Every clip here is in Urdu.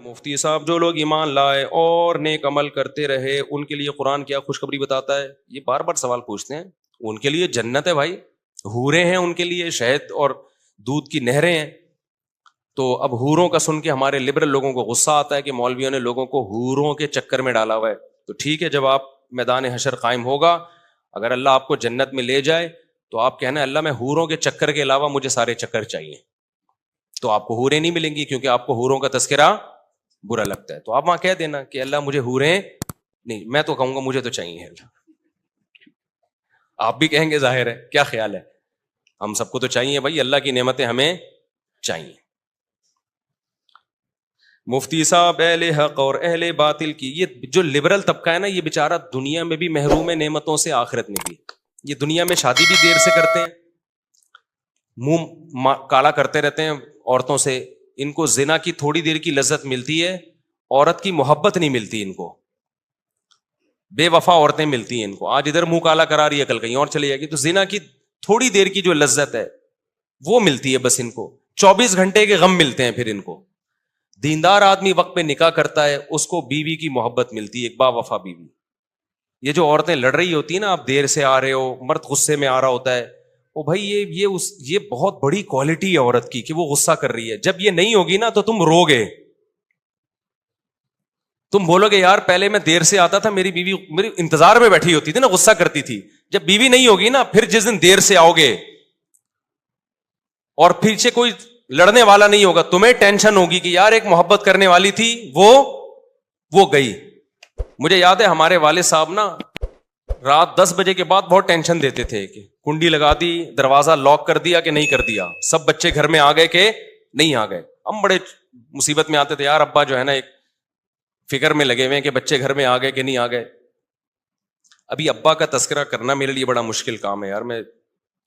مفتی صاحب، جو لوگ ایمان لائے اور نیک عمل کرتے رہے ان کے لیے قرآن کیا خوشخبری بتاتا ہے؟ یہ بار بار سوال پوچھتے ہیں. ان کے لیے جنت ہے بھائی، حوریں ہیں ان کے لیے، شہد اور دودھ کی نہریں ہیں. تو اب حوروں کا سن کے ہمارے لبرل لوگوں کو غصہ آتا ہے کہ مولویوں نے لوگوں کو حوروں کے چکر میں ڈالا ہوا ہے. تو ٹھیک ہے، جب آپ میدان حشر قائم ہوگا، اگر اللہ آپ کو جنت میں لے جائے تو آپ کہنا اللہ میں حوروں کے چکر کے علاوہ مجھے سارے چکر چاہیے. تو آپ کو حوریں نہیں ملیں گی کیونکہ آپ کو حوروں کا تذکرہ برا لگتا ہے. تو آپ وہاں کہہ دینا کہ اللہ مجھے حوریں نہیں، میں تو کہوں گا مجھے تو چاہیے اللہ. آپ بھی کہیں گے ظاہر ہے، کیا خیال ہے؟ ہم سب کو تو چاہیے بھائی، اللہ کی نعمتیں ہمیں چاہیے. مفتی صاحب، اہل حق اور اہل باطل کی یہ جو لبرل طبقہ ہے نا، یہ بیچارہ دنیا میں بھی محروم ہے نعمتوں سے، آخرت میں بھی. یہ دنیا میں شادی بھی دیر سے کرتے ہیں، منہ کالا کرتے رہتے ہیں عورتوں سے. ان کو زنا کی تھوڑی دیر کی لذت ملتی ہے، عورت کی محبت نہیں ملتی ان کو. بے وفا عورتیں ملتی ہیں ان کو. آج ادھر منہ کالا کرا رہی ہے، کل کہیں اور چلی جائے گی. تو زنا کی تھوڑی دیر کی جو لذت ہے وہ ملتی ہے بس ان کو. 24 گھنٹے کے غم ملتے ہیں پھر ان کو. دیندار آدمی وقت پہ نکاح کرتا ہے، اس کو بیوی کی محبت ملتی ہے، ایک با وفا بیوی. یہ جو عورتیں لڑ رہی ہوتی ہیں نا، آپ دیر سے آ رہے ہو، مرد غصے میں آ رہا ہوتا ہے، او بھائی یہ بہت بڑی کوالٹی ہے عورت کی کہ وہ غصہ کر رہی ہے. جب یہ نہیں ہوگی نا تو تم رو گے، تم بولو گے یار پہلے میں دیر سے آتا تھا، میری بیوی میری انتظار میں بیٹھی ہوتی تھی نا، غصہ کرتی تھی. جب بیوی نہیں ہوگی نا، پھر جس دن دیر سے آؤ گے اور پیچھے کوئی لڑنے والا نہیں ہوگا، تمہیں ٹینشن ہوگی کہ یار ایک محبت کرنے والی تھی وہ گئی. مجھے یاد ہے ہمارے والد صاحب نا رات 10 بجے کے بعد بہت ٹینشن دیتے تھے کہ کنڈی لگا دی، دروازہ لاک کر دیا کہ نہیں کر دیا، سب بچے گھر میں آ گئے کہ نہیں آ گئے. ہم بڑے مصیبت میں آتے تھے، یار ابا جو ہے نا ایک فکر میں لگے ہوئے ہیں کہ بچے گھر میں آ گئے کہ نہیں آ گئے. ابھی ابا کا تذکرہ کرنا میرے لیے بڑا مشکل کام ہے یار، میں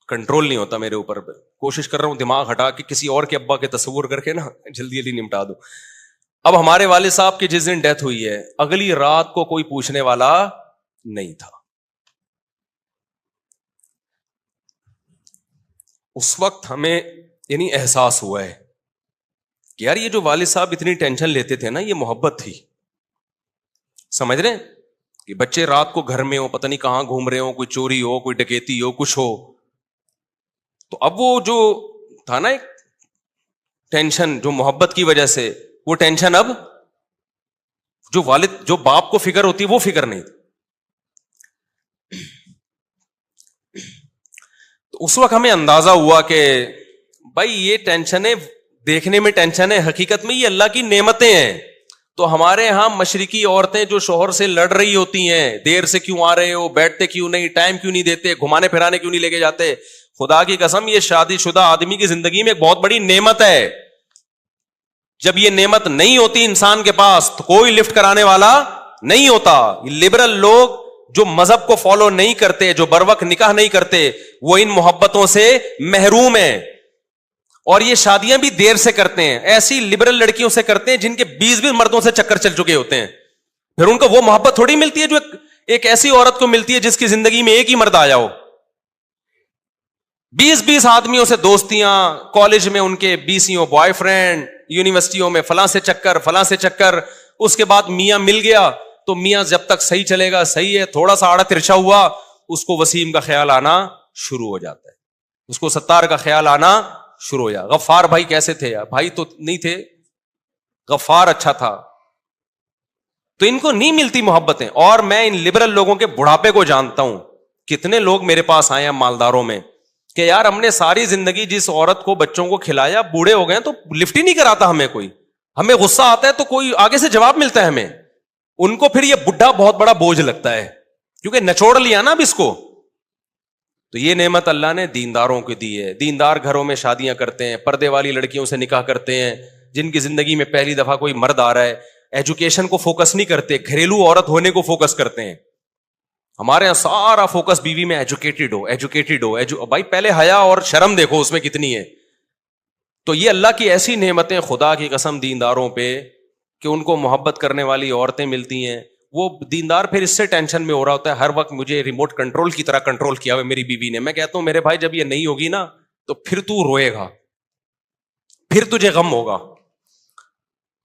کنٹرول نہیں ہوتا میرے اوپر. کوشش کر رہا ہوں دماغ ہٹا کے کسی اور کے ابا کے تصور کر کے نا جلدی جلدی نمٹا دوں. اب ہمارے والد صاحب کی جس دن ڈیتھ ہوئی ہے، اگلی رات کو کوئی پوچھنے والا نہیں تھا. اس وقت ہمیں یعنی احساس ہوا ہے کہ یار یہ جو والد صاحب اتنی ٹینشن لیتے تھے نا، یہ محبت تھی. سمجھ رہے ہیں کہ بچے رات کو گھر میں ہو، پتہ نہیں کہاں گھوم رہے ہو، کوئی چوری ہو، کوئی ڈکیتی ہو، کچھ ہو. تو اب وہ جو تھا نا ایک ٹینشن جو محبت کی وجہ سے، وہ ٹینشن اب جو والد جو باپ کو فکر ہوتی ہے وہ فکر نہیں. تو اس وقت ہمیں اندازہ ہوا کہ بھائی یہ ٹینشن ہے، دیکھنے میں ٹینشن ہے، حقیقت میں یہ اللہ کی نعمتیں ہیں. تو ہمارے ہاں مشرقی عورتیں جو شوہر سے لڑ رہی ہوتی ہیں، دیر سے کیوں آ رہے ہو، بیٹھتے کیوں نہیں، ٹائم کیوں نہیں دیتے، گھمانے پھرانے کیوں نہیں لے کے جاتے. خدا کی قسم یہ شادی شدہ آدمی کی زندگی میں ایک بہت بڑی نعمت ہے. جب یہ نعمت نہیں ہوتی انسان کے پاس تو کوئی لفٹ کرانے والا نہیں ہوتا. لبرل لوگ جو مذہب کو فالو نہیں کرتے، جو بروقت نکاح نہیں کرتے، وہ ان محبتوں سے محروم ہیں. اور یہ شادیاں بھی دیر سے کرتے ہیں، ایسی لبرل لڑکیوں سے کرتے ہیں جن کے 20 مردوں سے چکر چل چکے ہوتے ہیں. پھر ان کو وہ محبت تھوڑی ملتی ہے جو ایک ایسی عورت کو ملتی ہے جس کی زندگی میں ایک ہی مرد آیا ہو. 20 آدمیوں سے دوستیاں، کالج میں ان کے 20 بوائے فرینڈ، یونیورسٹیوں میں فلاں سے چکر. اس کے بعد میاں مل گیا تو میاں جب تک صحیح چلے گا صحیح ہے، تھوڑا سا آڑا ترچھا ہوا اس کو وسیم کا خیال آنا شروع ہو جاتا ہے، اس کو ستار کا خیال آنا شروع ہو جاتا. غفار بھائی کیسے تھے یار؟ بھائی تو نہیں تھے، غفار اچھا تھا. تو ان کو نہیں ملتی محبتیں. اور میں ان لبرل لوگوں کے بڑھاپے کو جانتا ہوں. کتنے لوگ میرے پاس آئے ہیں مالداروں میں کہ یار ہم نے ساری زندگی جس عورت کو بچوں کو کھلایا، بوڑھے ہو گئے تو لفٹ ہی نہیں کراتا ہمیں کوئی. ہمیں غصہ آتا ہے تو کوئی آگے سے جواب ملتا ہے ہمیں. ان کو پھر یہ بڈھا بہت بڑا بوجھ لگتا ہے کیونکہ نچوڑ لیا نا اب اس کو. تو یہ نعمت اللہ نے دینداروں کو دی ہے. دیندار گھروں میں شادیاں کرتے ہیں، پردے والی لڑکیوں سے نکاح کرتے ہیں جن کی زندگی میں پہلی دفعہ کوئی مرد آ رہا ہے. ایجوکیشن کو فوکس نہیں کرتے، گھریلو عورت ہونے کو فوکس کرتے ہیں. ہمارے یہاں سارا فوکس بیوی میں ایجوکیٹڈ ہو. بھائی پہلے حیا اور شرم دیکھو اس میں کتنی ہے. تو یہ اللہ کی ایسی نعمتیں خدا کی قسم دینداروں پہ کہ ان کو محبت کرنے والی عورتیں ملتی ہیں. وہ دیندار پھر اس سے ٹینشن میں ہو رہا ہوتا ہے ہر وقت، مجھے ریموٹ کنٹرول کی طرح کنٹرول کیا ہوا میری بیوی نے. میں کہتا ہوں میرے بھائی جب یہ نہیں ہوگی نا تو پھر تو روئے گا، پھر تجھے غم ہوگا.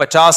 50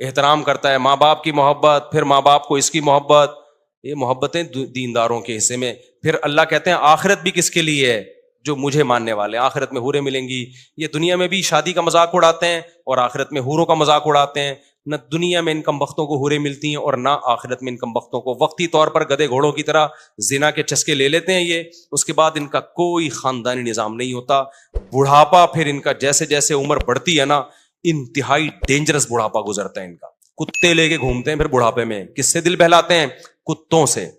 احترام کرتا ہے، ماں باپ کی محبت، پھر ماں باپ کو اس کی محبت، یہ محبتیں دینداروں کے حصے میں. پھر اللہ کہتے ہیں آخرت بھی کس کے لیے ہے؟ جو مجھے ماننے والے ہیں، آخرت میں حوریں ملیں گی. یہ دنیا میں بھی شادی کا مذاق اڑاتے ہیں اور آخرت میں حوروں کا مذاق اڑاتے ہیں. نہ دنیا میں ان کم بختوں کو حوریں ملتی ہیں اور نہ آخرت میں ان کم بختوں کو. وقتی طور پر گدھے گھوڑوں کی طرح زنا کے چسکے لے لیتے ہیں یہ، اس کے بعد ان کا کوئی خاندانی نظام نہیں ہوتا. بڑھاپا پھر ان کا جیسے جیسے عمر بڑھتی ہے نا، انتہائی ڈینجرس بڑھاپا گزرتا ہے ان کا. کتے لے کے گھومتے ہیں پھر بڑھاپے میں. کس سے دل بہلاتے ہیں؟ کتوں سے.